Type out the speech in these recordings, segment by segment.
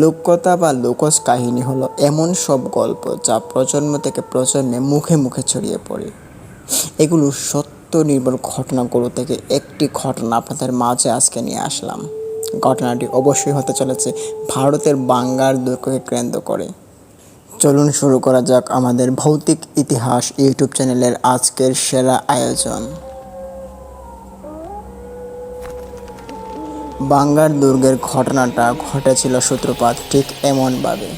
লোককথা বা লোকজ কাহিনী হলো এমন সব গল্প যা প্রজন্ম থেকে প্রজন্মে মুখে মুখে ছড়িয়ে পড়ে। এগুলো সত্য নির্ভর ঘটনাগুলো থেকে একটি ঘটনা আপনাদের মাঝে আজকে নিয়ে আসলাম। ঘটনাটি অবশ্যই হতে চলেছে ভারতের বাঙ্গার দুর্গকে কেন্দ্র করে। চলুন শুরু করা যাক আমাদের ভৌতিক ইতিহাস ইউটিউব চ্যানেলের আজকের সেরা আয়োজন। বাঙ্গার দুর্গের ঘটনাটা ঘটেছিল সূত্রপাত ঠিক এমনভাবে।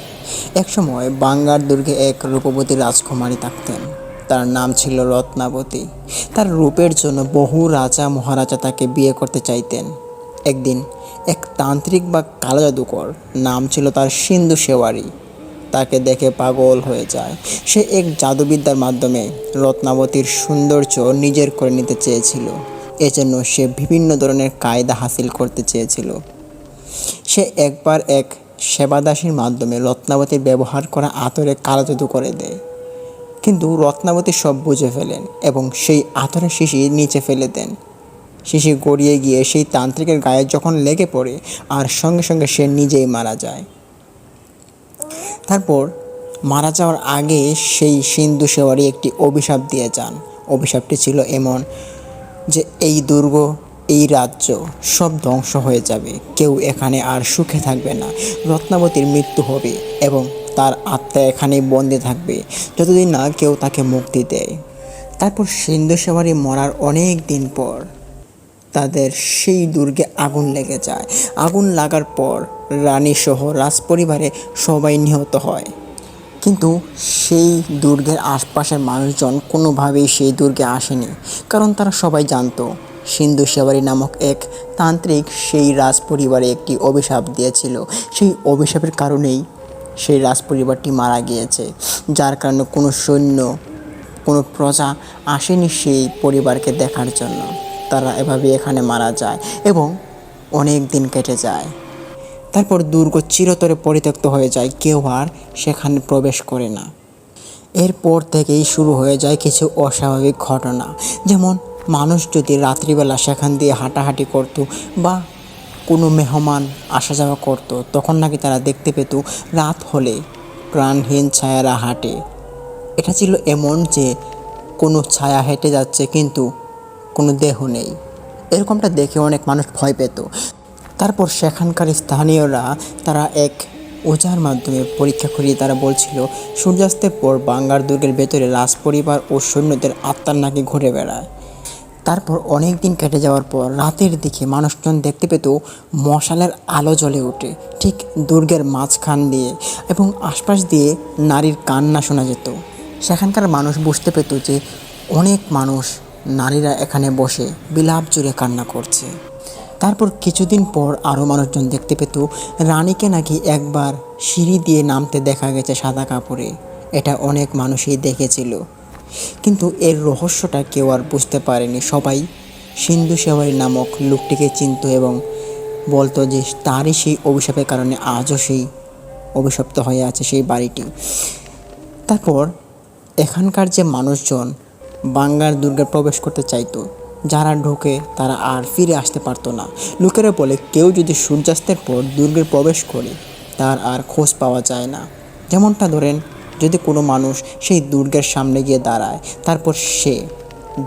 একসময় বাঙ্গার দুর্গে এক রূপবতী রাজকুমারী থাকতেন। তার নাম ছিল রত্নাবতী। তার রূপের জন্য বহু রাজা মহারাজা তাকে বিয়ে করতে চাইতেন। একদিন এক তান্ত্রিক বা কালো জাদুকর, নাম ছিল তার সিন্ধু শেওয়ারি, তাকে দেখে পাগল হয়ে যায়। সে এক জাদুবিদ্যার মাধ্যমে রত্নাবতীর সৌন্দর্য নিজের করে নিতে চেয়েছিল। এজন্য সে বিভিন্ন ধরনের কায়দা হাসিল করতে চেয়েছিল। সে একবার এক সেবাদাসীর মাধ্যমে রত্নাবতীর ব্যবহার করা আতরে কালো জাদু করে দেয়। কিন্তু রত্নাবতী সব বুঝে ফেলেন এবং সেই আতরের শিশি নিচে ফেলে দেন। শিশি গড়িয়ে গিয়ে সেই তান্ত্রিকের গায়ে যখন লেগে পড়ে আর সঙ্গে সঙ্গে সে নিজেই মারা যায়। তারপর মারা যাওয়ার আগে সেই সিন্ধু শেওয়ারি একটি অভিশাপ দিয়ে যান। অভিশাপটি ছিল এমন যে এই দুর্গ, এই রাজ্য সব ধ্বংস হয়ে যাবে, কেউ এখানে আর সুখে থাকবে না। রত্নাবতীর মৃত্যু হবে এবং তার আত্মা এখানেই বন্দী থাকবে যতদিন না কেউ তাকে মুক্তি দেয়। তারপর সিন্ধু শেওয়ারি মরার অনেক দিন পর তাদের সেই দুর্গে আগুন লেগে যায়। আগুন লাগার পর রানী সহ রাজপরিবারে সবাই নিহত হয়। কিন্তু সেই দুর্গের আশপাশের মানুষজন কোনোভাবেই সেই দুর্গে আসেনি, কারণ তারা সবাই জানতো সিন্ধু শেওয়ারি নামক এক তান্ত্রিক সেই রাজপরিবারে একটি অভিশাপ দিয়েছিল। সেই অভিশাপের কারণেই সেই রাজপরিবারটি মারা গিয়েছে, যার কারণে কোনো সৈন্য, কোনো প্রজা আসেনি সেই পরিবারকে দেখার জন্য। তারা এভাবে এখানে মারা যায় এবং অনেক দিন কেটে যায়। তারপর দুর্গ চিরতরে পরিত্যক্ত হয়ে যায়, কেউ আর সেখানে প্রবেশ করে না। এরপর থেকেই শুরু হয়ে যায় কিছু অস্বাভাবিক ঘটনা, যেমন মানুষ যদি রাত্রিবেলা সেখান দিয়ে হাঁটাহাঁটি করত বা কোনো মেহমান আসা যাওয়া করত, তখন নাকি তারা দেখতে পেত রাত হলে প্রাণহীন ছায়ারা হাঁটে। এটা ছিল এমন যে কোনো ছায়া হেঁটে যাচ্ছে কিন্তু কোনো দেহ নেই। এরকমটা দেখে অনেক মানুষ ভয় পেত। তারপর সেখানকার স্থানীয়রা তারা এক ওঝার মাধ্যমে পরীক্ষা করিয়ে তারা বলছিল সূর্যাস্তের পর বাঙ্গার দুর্গের ভেতরে রাজপরিবার ও সৈন্যদের আত্মার নাকি ঘুরে বেড়ায়। তারপর অনেক দিন কেটে যাওয়ার পর রাতের দিকে মানুষজন দেখতে পেত মশালের আলো জ্বলে ওঠে ঠিক দুর্গের মাঝখান দিয়ে এবং আশপাশ দিয়ে নারীর কান্না শোনা যেত। সেখানকার মানুষ বুঝতে পেত যে অনেক মানুষ, নারীরা এখানে বসে বিলাপ জুড়ে কান্না করছে। তারপর কিছুদিন পর আরও মানুষজন দেখতে পেত রানীকে নাকি একবার সিঁড়ি দিয়ে নামতে দেখা গেছে সাদা কাপড়ে। এটা অনেক মানুষই দেখেছিল, কিন্তু এর রহস্যটা কেউ আর বুঝতে পারেনি। সবাই সিন্ধু শেওয়ারি নামক লোকটিকে চিনত এবং বলতো যে তারই সেই অভিশাপের কারণে আজও সেই অভিশপ্ত হয়ে আছে সেই বাড়িটি। তারপর এখানকার যে মানুষজন বাঙ্গার দুর্গে প্রবেশ করতে চাইতো, যারা ঢোকে তারা আর ফিরে আসতে পারতো না। লোকেরা বলে কেউ যদি সূর্যাস্তের পর দুর্গে প্রবেশ করে তার আর খোঁজ পাওয়া যায় না। যেমনটা ধরেন, যদি কোনো মানুষ সেই দুর্গের সামনে গিয়ে দাঁড়ায়, তারপর সে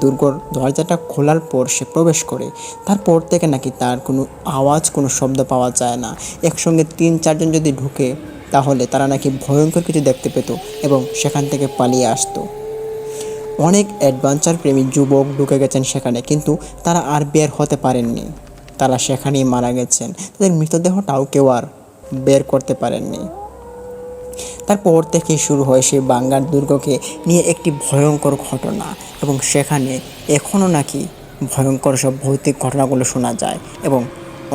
দুর্গর দরজাটা খোলার পর সে প্রবেশ করে, তারপর থেকে নাকি তার কোনো আওয়াজ, কোনো শব্দ পাওয়া যায় না। একসঙ্গে 3-4 জন যদি ঢুকে তাহলে তারা নাকি ভয়ঙ্কর কিছু দেখতে পেত এবং সেখান থেকে পালিয়ে আসতো। অনেক অ্যাডভেঞ্চার প্রেমী যুবক ঢুকে গেছেন সেখানে, কিন্তু তারা আর বের হতে পারেননি। তারা সেখানেই মারা গেছেন। তাদের মৃতদেহটাও কেউ আর বের করতে পারেননি। তারপর থেকেই শুরু হয় সেই বাঙ্গার দুর্গকে নিয়ে একটি ভয়ঙ্কর ঘটনা এবং সেখানে এখনও নাকি ভয়ঙ্কর সব ভৌতিক ঘটনাগুলো শোনা যায় এবং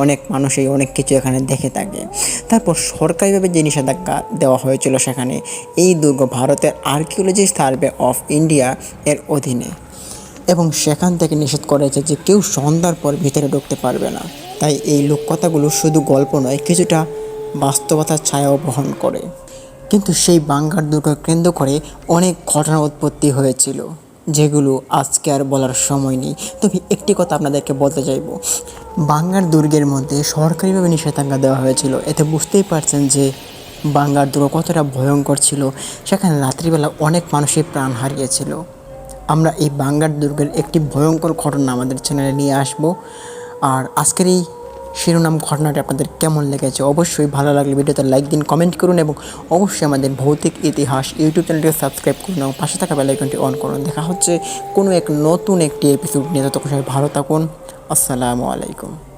অনেক মানুষই অনেক কিছু এখানে দেখে থাকে। তারপর সরকারিভাবে যে নিষেধাজ্ঞা দেওয়া হয়েছিল সেখানে, এই দুর্গ ভারতের আর্কিওলজি সার্ভে অফ ইন্ডিয়া এর অধীনে, এবং সেখান থেকে নিষেধ করেছে যে কেউ সন্ধ্যার পর ভিতরে ঢুকতে পারবে না। তাই এই লোককথাগুলো শুধু গল্প নয়, কিছুটা বাস্তবতার ছায়াও বহন করে। কিন্তু সেই বাঙ্গার দুর্গকে কেন্দ্র করে অনেক ঘটনার উৎপত্তি হয়েছিল। যেগুলো আজকে আর বলার সময় নেই। তবে একটি কথা আপনাদেরকে বলতে চাইব, বাংলার দুর্গের মধ্যে সরকারিভাবে নিষেধাজ্ঞা দেওয়া হয়েছিল। এতে বুঝতেই পারছেন যে বাংলার দুর্গ কতটা ভয়ঙ্কর ছিল। সেখানে রাত্রিবেলা অনেক মানুষই প্রাণ হারিয়েছিল। আমরা এই বাংলার দুর্গের একটি ভয়ঙ্কর ঘটনা আমাদের চ্যানেলে নিয়ে আসব। আর আজকের এই শিরোনাম ঘটনাটি আপনাদের কেমন লেগেছে অবশ্যই ভালো লাগলে ভিডিওতে লাইক দিন, কমেন্ট করুন এবং অবশ্যই আমাদের ভৌতিক ইতিহাস ইউটিউব চ্যানেলটিকে সাবস্ক্রাইব করুন এবং পাশে থাকা বেল আইকনটি অন করুন। দেখা হচ্ছে কোনো এক নতুন একটি এপিসোড নিয়ে। ততক্ষণ সবাই ভালো থাকুন। আসসালামু আলাইকুম।